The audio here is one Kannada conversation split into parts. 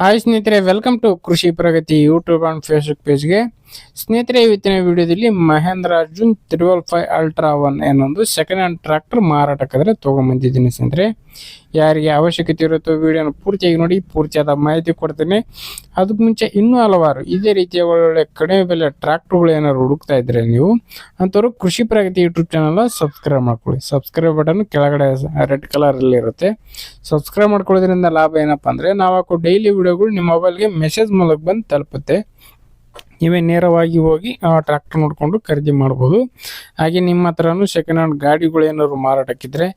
ಹಾಯ್ ಸ್ನೇಹಿತರೆ, ವೆಲ್ಕಮ್ ಟು ಕೃಷಿ ಪ್ರಗತಿ ಯೂಟ್ಯೂಬ್ ಅಂಡ್ ಫೇಸ್ಬುಕ್ ಪೇಜ್ಗೆ. ಸ್ನೇಹಿತರೆ, ಇವತ್ತಿನ ವಿಡಿಯೋದಲ್ಲಿ ಮಹೇಂದ್ರ ಅರ್ಜುನ್ 355 ಅಲ್ಟ್ರಾ 1 ಏನೊಂದು ಸೆಕೆಂಡ್ ಹ್ಯಾಂಡ್ ಟ್ರ್ಯಾಕ್ಟರ್ ಮಾರಾಟಕ್ಕಾದ್ರೆ ತೊಗೊಂಬಂದಿದ್ದೀನಿ. ಸ್ನೇಹಿತರೆ, ಯಾರಿಗೆ ಅವಶ್ಯಕತೆ ಇರುತ್ತೋ ವಿಡಿಯೋನ ಪೂರ್ತಿಯಾಗಿ ನೋಡಿ, ಪೂರ್ತಿಯಾದ ಮಾಹಿತಿ ಕೊಡ್ತೀನಿ. ಅದಕ್ಕೆ ಮುಂಚೆ ಇನ್ನೂ ಹಲವಾರು ಇದೇ ರೀತಿಯ ಒಳ್ಳೊಳ್ಳೆ ಕಡಿಮೆ ಬೆಲೆ ಟ್ರ್ಯಾಕ್ಟರ್ಗಳು ಏನಾದ್ರು ಹುಡುಕ್ತಾ ಇದ್ರೆ ನೀವು ಅಂಥವ್ರು ಕೃಷಿ ಪ್ರಗತಿ ಯೂಟ್ಯೂಬ್ ಚಾನಲ್ ಸಬ್ಸ್ಕ್ರೈಬ್ ಮಾಡ್ಕೊಳ್ಳಿ. ಸಬ್ಸ್ಕ್ರೈಬ್ ಬಟನ್ ಕೆಳಗಡೆ ರೆಡ್ ಕಲರಲ್ಲಿ ಇರುತ್ತೆ. ಸಬ್ಸ್ಕ್ರೈಬ್ ಮಾಡ್ಕೊಳ್ಳೋದ್ರಿಂದ ಲಾಭ ಏನಪ್ಪ ಅಂದರೆ ನಾವು ಹಾಕೋ ಡೈಲಿ ವಿಡಿಯೋಗಳು ನಿಮ್ಮ ಮೊಬೈಲ್ಗೆ ಮೆಸೇಜ್ ಮೂಲಕ ಬಂದು ತಲುಪುತ್ತೆ. ನೀವೇ ನೇರವಾಗಿ ಹೋಗಿ ಆ ಟ್ರ್ಯಾಕ್ಟರ್ ನೋಡಿಕೊಂಡು ಖರೀದಿ ಮಾಡ್ಬೋದು. ಹಾಗೆ ನಿಮ್ಮ ಹತ್ರನೂ ಸೆಕೆಂಡ್ ಹ್ಯಾಂಡ್ ಗಾಡಿಗಳು ಏನಾದ್ರು ಮಾರಾಟಕ್ಕಿದ್ರೆ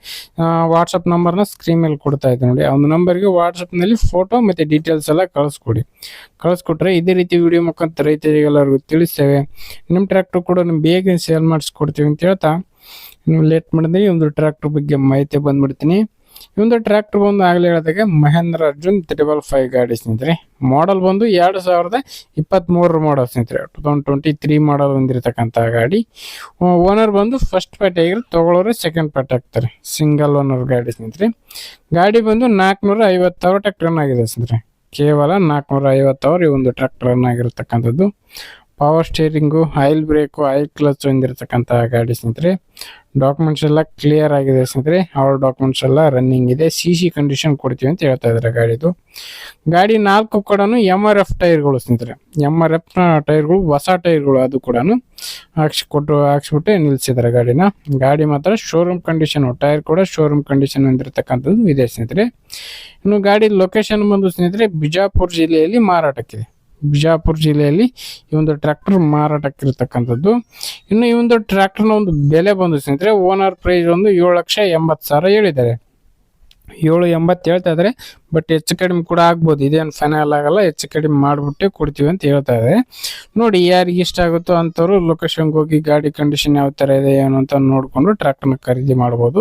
ವಾಟ್ಸಪ್ ನಂಬರ್ನ ಸ್ಕ್ರೀನ್ ಮೇಲೆ ಕೊಡ್ತಾ ಇದ್ದೆ ನೋಡಿ. ಆ ಒಂದು ನಂಬರ್ಗೆ ವಾಟ್ಸಪ್ನಲ್ಲಿ ಫೋಟೋ ಮತ್ತು ಡೀಟೇಲ್ಸ್ ಎಲ್ಲ ಕಳಿಸ್ಕೊಟ್ರೆ ಇದೇ ರೀತಿ ವಿಡಿಯೋ ಮುಖಾಂತರ ರೈತರಿಗೆಲ್ಲರಿಗೂ ತಿಳಿಸ್ತೇವೆ. ನಿಮ್ಮ ಟ್ರ್ಯಾಕ್ಟರ್ ಕೂಡ ನಿಮ್ಗೆ ಬೇಗ ಸೇಲ್ ಮಾಡಿಸ್ಕೊಡ್ತೀವಿ ಅಂತ ಹೇಳ್ತಾ ನೀವು ಲೇಟ್ ಮಾಡಿದ್ರೆ ಈ ಒಂದು ಟ್ರ್ಯಾಕ್ಟರ್ ಬಗ್ಗೆ ಮಾಹಿತಿ ಬಂದ್ಬಿಡ್ತೀನಿ. ಈ ಒಂದು ಟ್ರ್ಯಾಕ್ಟರ್ ಬಂದು ಆಗಲೇ ಹೇಳಿದಾಗ ಮಹೇಂದ್ರ ಅರ್ಜುನ್ 355 ಗಾಡಿ ಸ್ನೇಹಿತರೆ. ಮಾಡಲ್ ಬಂದು 2023 ಮಾಡಲ್ ಸ್ನೇಹಿತರೆ. 2023 ಮಾಡಲ್ ಹೊಂದಿರತಕ್ಕಂಥ ಗಾಡಿ. ಓನರ್ ಬಂದು ಫಸ್ಟ್ ಪಾರ್ಟಿ ಆಗಿರೋ, ತಗೊಳ್ಳೋರು ಸೆಕೆಂಡ್ ಪಾರ್ಟಿ ಆಗ್ತಾರೆ. ಸಿಂಗಲ್ ಓನರ್ ಗಾಡಿ ಸ್ನೇಹಿತರೆ. ಗಾಡಿ ಬಂದು 450 ಟಕ್ ರನ್ ಆಗಿದೆ ಸ್ನೇಹಿತರೆ. ಕೇವಲ 450 ಈ ಒಂದು ಟ್ರ್ಯಾಕ್ಟರ್ ರನ್ ಆಗಿರತಕ್ಕಂಥದ್ದು. Power steering, oil brake, oil clutch ಹೊಂದಿರತಕ್ಕಂಥ ಗಾಡಿ ಸ್ನೇಹಿತರೆ. ಡಾಕ್ಯುಮೆಂಟ್ಸ್ ಎಲ್ಲ ಕ್ಲಿಯರ್ ಆಗಿದೆ ಸ್ನೇಹಿತರೆ. ಅವ್ರ ಡಾಕ್ಯುಮೆಂಟ್ಸ್ ಎಲ್ಲ ರನ್ನಿಂಗ್ ಇದೆ. ಸಿ ಕಂಡೀಷನ್ ಕೊಡ್ತೀವಿ ಅಂತ ಹೇಳ್ತಾ ಇದ್ದಾರೆ ಗಾಡಿದು. ಗಾಡಿ 4 ಕೂಡ MRF ಟೈರ್ಗಳು ಸ್ನೇಹಿತರೆ. MRF ಟೈರ್ಗಳು, ಹೊಸ ಟೈರ್ಗಳು. ಅದು ಕೂಡ ಹಾಕ್ಸ್ಬಿಟ್ಟು ನಿಲ್ಸಿದ್ದಾರೆ ಗಾಡಿನ. ಗಾಡಿ ಮಾತ್ರ ಶೋರೂಮ್ ಕಂಡೀಷನ್, ಟೈರ್ ಕೂಡ ಶೋರೂಮ್ ಕಂಡೀಷನ್ ಹೊಂದಿರತಕ್ಕಂಥದ್ದು ಇದೆ ಸ್ನೇಹಿತರೆ. ಇನ್ನು ಗಾಡಿ ಲೊಕೇಶನ್ ಬಂದು ಸ್ನೇಹಿತರೆ ಬಿಜಾಪುರ ಜಿಲ್ಲೆಯಲ್ಲಿ ಮಾರಾಟಕ್ಕಿದೆ. ಬಿಜಾಪುರ ಜಿಲ್ಲೆಯಲ್ಲಿ ಈ ಒಂದು ಟ್ರ್ಯಾಕ್ಟರ್ ಮಾರಾಟಕ್ಕಿರ್ತಕ್ಕಂಥದ್ದು. ಇನ್ನು ಈ ಒಂದು ಟ್ರ್ಯಾಕ್ಟರ್ನ ಒಂದು ಬೆಲೆ ಬಂದು ಸ್ನೇಹಿತರೆ, ಓನರ್ ಪ್ರೈಸ್ ಒಂದು 7,80,000 ಹೇಳಿದ್ದಾರೆ. 7,80 ಹೇಳ್ತಾ ಇದ್ದಾರೆ. ಬಟ್ ಹೆಚ್ಚು ಕಡಿಮೆ ಕೂಡ ಆಗ್ಬೋದು. ಇದೇನು ಫೈನಲ್ ಆಗಲ್ಲ, ಹೆಚ್ಚು ಕಡಿಮೆ ಮಾಡಿಬಿಟ್ಟೆ ಕೊಡ್ತೀವಿ ಅಂತ ಹೇಳ್ತಾ ಇದೆ. ನೋಡಿ, ಯಾರಿಗೆ ಇಷ್ಟ ಆಗುತ್ತೋ ಅಂಥವ್ರು ಲೊಕೇಶನ್ಗೆ ಹೋಗಿ ಗಾಡಿ ಕಂಡೀಷನ್ ಯಾವ ಥರ ಇದೆ ಏನು ಅಂತ ನೋಡಿಕೊಂಡು ಟ್ರ್ಯಾಕ್ಟರ್ನ ಖರೀದಿ ಮಾಡ್ಬೋದು.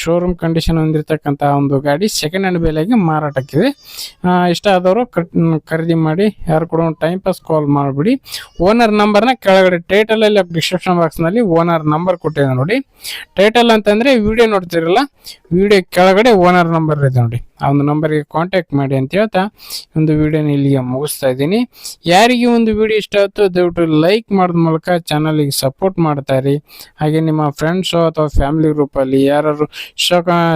ಶೋರೂಮ್ ಕಂಡೀಷನ್ ಹೊಂದಿರತಕ್ಕಂಥ ಒಂದು ಗಾಡಿ ಸೆಕೆಂಡ್ ಹ್ಯಾಂಡ್ ಬೆಲೆಗೆ ಮಾರಾಟಕ್ಕಿದೆ. ಇಷ್ಟ ಆದವರು ಖರೀದಿ ಮಾಡಿ. ಯಾರು ಕೂಡ ಒಂದು ಟೈಮ್ ಪಾಸ್ ಕಾಲ್ ಮಾಡಿಬಿಡಿ. ಓನರ್ ನಂಬರ್ನ ಕೆಳಗಡೆ ಟೈಟಲಲ್ಲಿ ಡಿಸ್ಕ್ರಿಪ್ಷನ್ ಬಾಕ್ಸ್ನಲ್ಲಿ ಓನರ್ ನಂಬರ್ ಕೊಟ್ಟಿದೆ ನೋಡಿ. ಟೈಟಲ್ ಅಂತಂದರೆ ವಿಡಿಯೋ ನೋಡ್ತಿರಲ್ಲ, ವಿಡಿಯೋ ಕೆಳಗಡೆ ಓನರ್ ನಂಬರ್ ಇದೆ ನೋಡಿ. ಆ ಒಂದು ನಂಬರ್ಗೆ ಕಾಂಟ್ಯಾಕ್ಟ್ ಮಾಡಿ ಅಂತ ಹೇಳ್ತಾ ಒಂದು ವಿಡಿಯೋನ ಇಲ್ಲಿಗೆ ಮುಗಿಸ್ತಾ ಇದ್ದೀನಿ. ಯಾರಿಗೆ ಒಂದು ವಿಡಿಯೋ ಇಷ್ಟ ಆಯ್ತು ದಯವಿಟ್ಟು ಲೈಕ್ ಮಾಡೋದ ಮೂಲಕ ಚಾನಲಿಗೆ ಸಪೋರ್ಟ್ ಮಾಡ್ತಾ ಇರಿ. ಹಾಗೆ ನಿಮ್ಮ ಫ್ರೆಂಡ್ಸು ಅಥವಾ ಫ್ಯಾಮಿಲಿ ಗ್ರೂಪಲ್ಲಿ ಯಾರು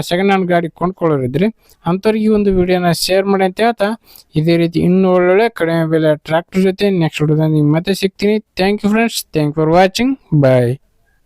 ಸೆಕೆಂಡ್ ಹ್ಯಾಂಡ್ ಗಾಡಿ ಕೊಂಡ್ಕೊಳ್ಳೋರಿದ್ರೆ ಅಂಥವ್ರಿಗೆ ಈ ಒಂದು ವಿಡಿಯೋನ ಶೇರ್ ಮಾಡಿ ಅಂತ ಹೇಳ್ತಾ ಇದೇ ರೀತಿ ಇನ್ನೂ ಒಳ್ಳೊಳ್ಳೆ ಕಡಿಮೆ ಬೆಲೆ ಟ್ರ್ಯಾಕ್ಟರ್ ಜೊತೆ ನೆಕ್ಸ್ಟ್ ವಿಡಿಯೋದಲ್ಲಿ ಮತ್ತೆ ಸಿಗ್ತೀನಿ. Thank you friends, thank for watching, bye.